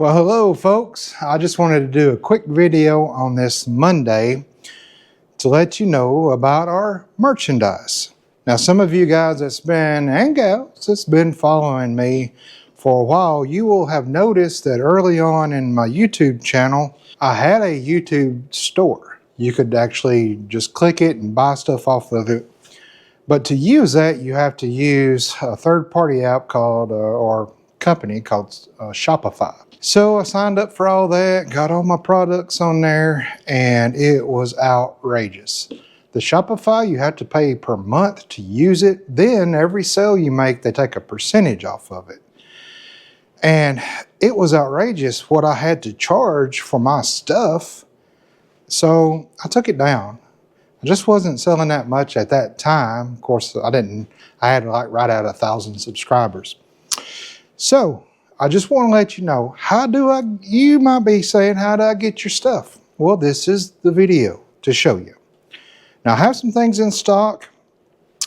Well, hello folks. I just wanted to do a quick video on this Monday to let you know about our merchandise. Now, some of you guys and gals that's been following me for a while, you will have noticed that early on in my YouTube channel, I had a YouTube store. You could actually just click it and buy stuff off of it. But to use that, you have to use a third-party app called, or company called Shopify. So I signed up for all that, got all my products on there, and it was outrageous. The Shopify, you have to pay per month to use it. Then every sale you make, they take a percentage off of it. And it was outrageous what I had to charge for my stuff. So I took it down. I just wasn't selling that much at that time. Of course, I had like right at 1,000 subscribers. So I just want to let you know, you might be saying, how do I get your stuff? Well, this is the video to show you. Now I have some things in stock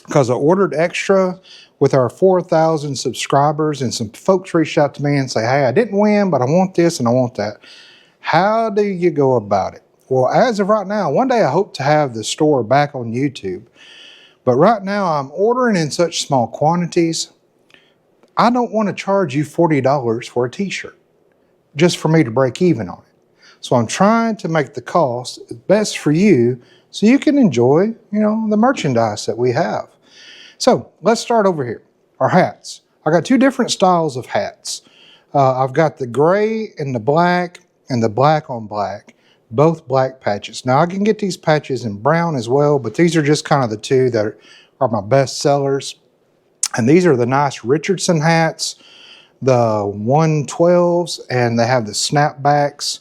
because I ordered extra with our 4,000 subscribers, and some folks reached out to me and say, hey, I didn't win, but I want this and I want that. How do you go about it? Well, as of right now, one day I hope to have the store back on YouTube. But right now I'm ordering in such small quantities. I don't want to charge you $40 for a t-shirt just for me to break even on it. So I'm trying to make the cost best for you so you can enjoy, the merchandise that we have. So let's start over here. Our hats. I got two different styles of hats. I've got the gray and the black on black, both black patches. Now I can get these patches in brown as well, but these are just kind of the two that are my best sellers. And these are the nice Richardson hats, the 112s, and they have the snapbacks.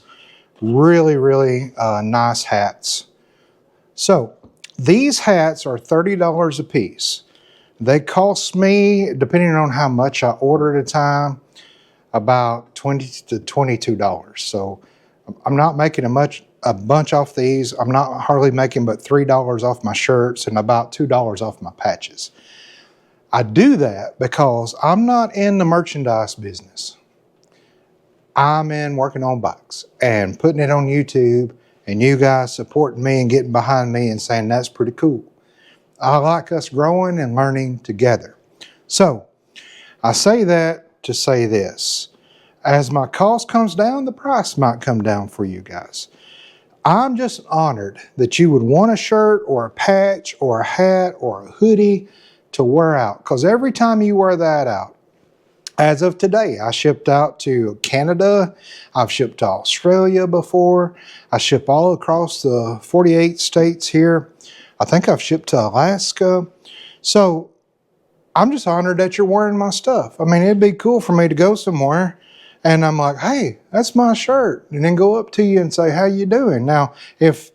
Really, really nice hats. So these hats are $30 a piece. They cost me, depending on how much I order at a time, about $20 to $22. So I'm not making a bunch off these. I'm not hardly making but $3 off my shirts and about $2 off my patches. I do that because I'm not in the merchandise business. I'm in working on bikes and putting it on YouTube, and you guys supporting me and getting behind me and saying that's pretty cool. I like us growing and learning together. So I say that to say this. As my cost comes down, the price might come down for you guys. I'm just honored that you would want a shirt or a patch or a hat or a hoodie to wear out, because every time you wear that out, as of today, I shipped out to Canada, I've shipped to Australia before, I ship all across the 48 states here, I think I've shipped to Alaska. So I'm just honored that you're wearing my stuff. I mean, it'd be cool for me to go somewhere and I'm like, hey, that's my shirt, and then go up to you and say, how you doing? Now, if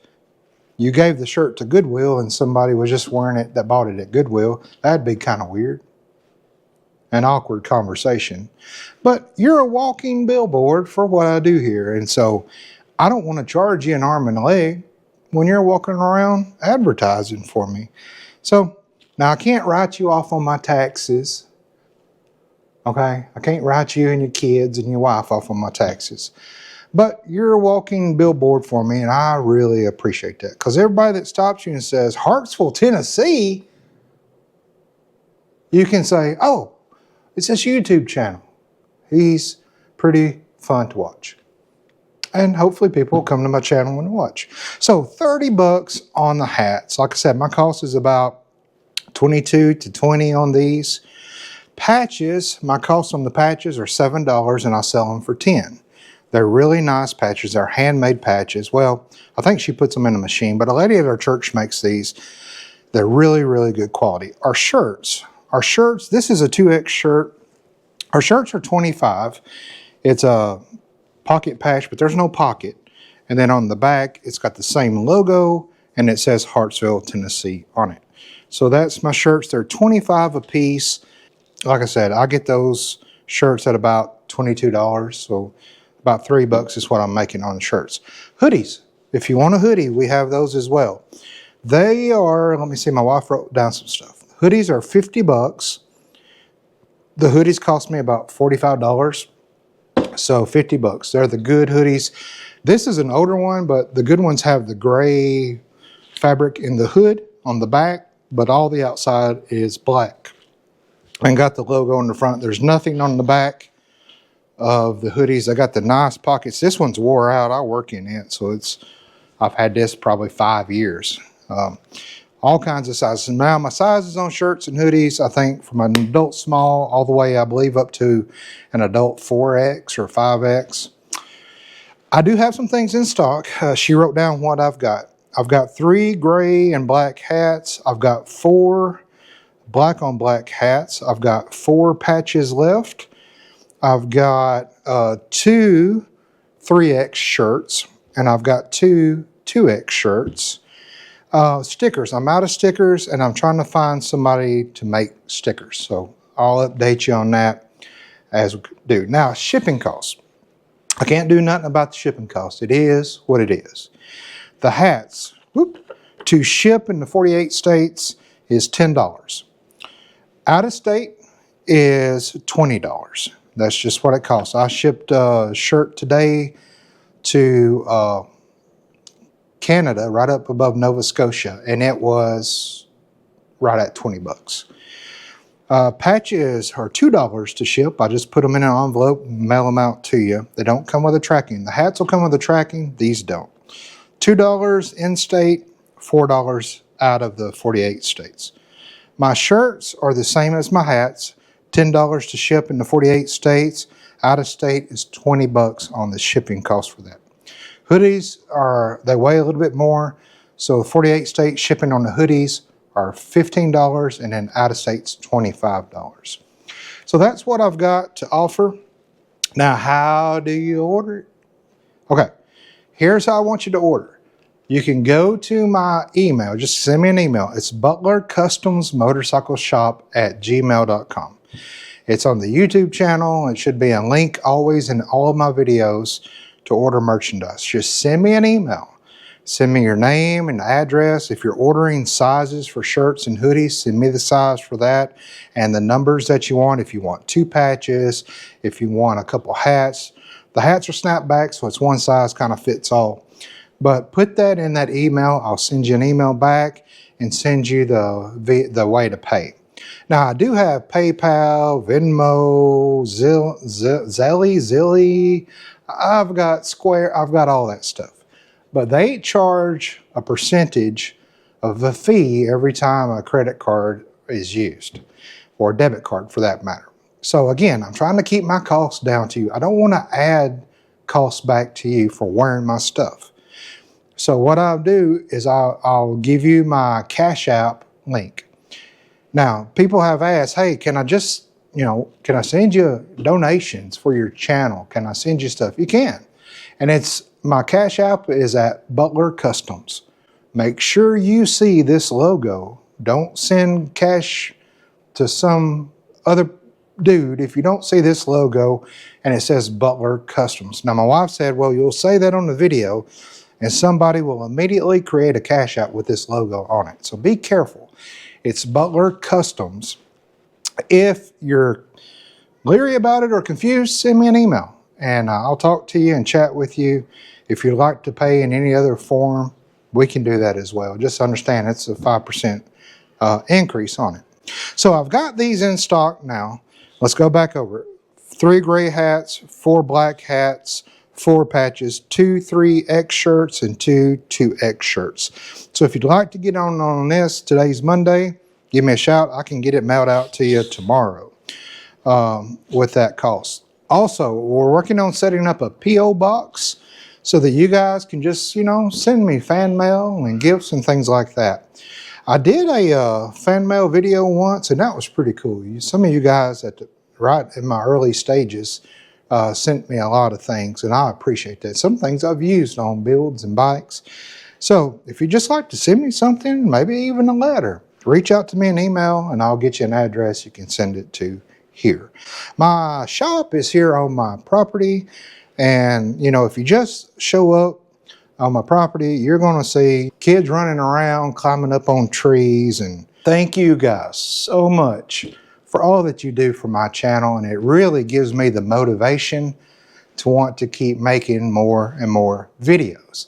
you gave the shirt to Goodwill and somebody was just wearing it that bought it at Goodwill, that'd be kind of weird. An awkward conversation. But you're a walking billboard for what I do here. And so I don't want to charge you an arm and a leg when you're walking around advertising for me. So now I can't write you off on my taxes. Okay? I can't write you and your kids and your wife off on my taxes. But you're a walking billboard for me, and I really appreciate that. Because everybody that stops you and says, Hartsville, Tennessee, you can say, oh, it's this YouTube channel. He's pretty fun to watch. And hopefully people will come to my channel and watch. So $30 on the hats. Like I said, my cost is about $22 to $20 on these. Patches, my cost on the patches are $7, and I sell them for $10. They're really nice patches. They're handmade patches. Well, I think she puts them in a machine, but a lady at our church makes these. They're really, really good quality. Our shirts, this is a 2X shirt. Our shirts are $25. It's a pocket patch, but there's no pocket. And then on the back, it's got the same logo, and it says Hartsville, Tennessee on it. So that's my shirts. They're $25 a piece. Like I said, I get those shirts at about $22. So about $3 is what I'm making on the shirts. Hoodies. If you want a hoodie, we have those as well. They are, let me see, my wife wrote down some stuff. Hoodies are $50. The hoodies cost me about $45. So 50 bucks. They're the good hoodies. This is an older one, but the good ones have the gray fabric in the hood on the back, but all the outside is black. And got the logo on the front. There's nothing on the back of the hoodies. I got the nice pockets. This one's wore out. I work in it, so I've had this probably 5 years. All kinds of sizes. Now my sizes on shirts and hoodies, I think from an adult small all the way, I believe, up to an adult 4X or 5X. I do have some things in stock. She wrote down what I've got. I've got 3 gray and black hats. I've got 4 black on black hats. I've got 4 patches left. I've got 2 3X shirts, and I've got 2 2X shirts. Stickers. I'm out of stickers, and I'm trying to find somebody to make stickers. So I'll update you on that as we do. Now, shipping costs. I can't do nothing about the shipping costs. It is what it is. The hats, to ship in the 48 states is $10. Out of state is $20. That's just what it costs. I shipped a shirt today to Canada, right up above Nova Scotia, and it was right at 20 bucks. Patches are $2 to ship. I just put them in an envelope and mail them out to you. They don't come with a tracking. The hats will come with a tracking. These don't. $2 in-state, $4 out of the 48 states. My shirts are the same as my hats. $10 to ship in the 48 states. Out of state is 20 bucks on the shipping cost for that. Hoodies they weigh a little bit more. So 48 state shipping on the hoodies are $15, and then out of state's $25. So that's what I've got to offer. Now, how do you order it? Okay, here's how I want you to order. You can go to my email, just send me an email. It's butlercustomsmotorcycleshop@gmail.com. It's on the YouTube channel. It should be a link always in all of my videos to order merchandise. Just send me an email. Send me your name and address. If you're ordering sizes for shirts and hoodies, send me the size for that and the numbers that you want. If you want 2 patches, if you want a couple hats. The hats are snapback, so it's one size kind of fits all. But put that in that email. I'll send you an email back and send you the way to pay. Now, I do have PayPal, Venmo, Zilly. I've got Square. I've got all that stuff. But they charge a percentage of the fee every time a credit card is used, or a debit card for that matter. So again, I'm trying to keep my costs down to you. I don't want to add costs back to you for wearing my stuff. So what I'll do is I'll give you my Cash App link. Now, people have asked, hey, can I just, can I send you donations for your channel? Can I send you stuff? You can. And my Cash App is at Butler Customs. Make sure you see this logo. Don't send cash to some other dude if you don't see this logo and it says Butler Customs. Now, my wife said, well, you'll say that on the video and somebody will immediately create a Cash App with this logo on it. So be careful. It's Butler Customs. If you're leery about it or confused, send me an email and I'll talk to you and chat with you. If you'd like to pay in any other form, we can do that as well. Just understand it's a 5% increase on it. So I've got these in stock now. Let's go back over it. 3 gray hats, 4 black hats, 4 patches, 2 3X shirts, and 2 2X shirts. So if you'd like to get on this, today's Monday, give me a shout. I can get it mailed out to you tomorrow with that cost. Also, we're working on setting up a P.O. box so that you guys can just, send me fan mail and gifts and things like that. I did a fan mail video once, and that was pretty cool. Some of you guys right in my early stages sent me a lot of things, and I appreciate that. Some things I've used on builds and bikes. So if you'd just like to send me something, maybe even a letter, reach out to me an email, and I'll get you an address you can send it to here. My shop is here on my property, and if you just show up on my property, you're going to see kids running around, climbing up on trees. And thank you guys so much for all that you do for my channel, and it really gives me the motivation to want to keep making more and more videos.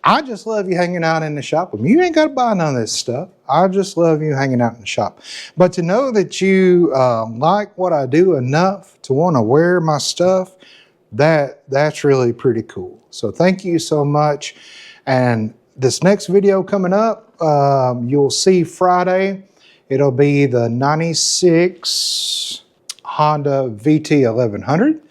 I just love you hanging out in the shop with me. You ain't got to buy none of this stuff. I just love you hanging out in the shop. But to know that you like what I do enough to want to wear my stuff, that's really pretty cool. So thank you so much. And this next video coming up, you'll see Friday. It'll be the 96 Honda VT 1100.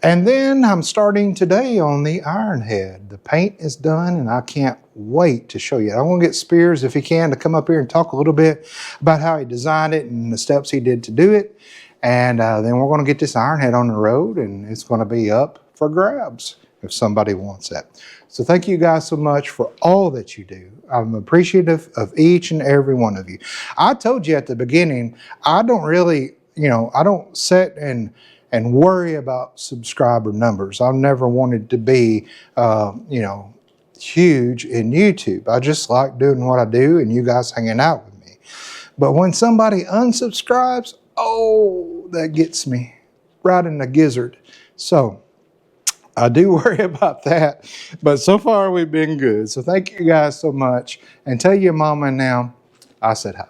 And then I'm starting today on the Ironhead. The paint is done and I can't wait to show you. I want to get Spears, if he can, to come up here and talk a little bit about how he designed it and the steps he did to do it. And then we're going to get this Ironhead on the road and it's going to be up for grabs if somebody wants that. So thank you guys so much for all that you do. I'm appreciative of each and every one of you. I told you at the beginning, I don't really, I don't sit and worry about subscriber numbers. I've never wanted to be, huge in YouTube. I just like doing what I do and you guys hanging out with me. But when somebody unsubscribes, oh, that gets me right in the gizzard. So I do worry about that, but so far we've been good. So thank you guys so much, and tell your mama now I said hi.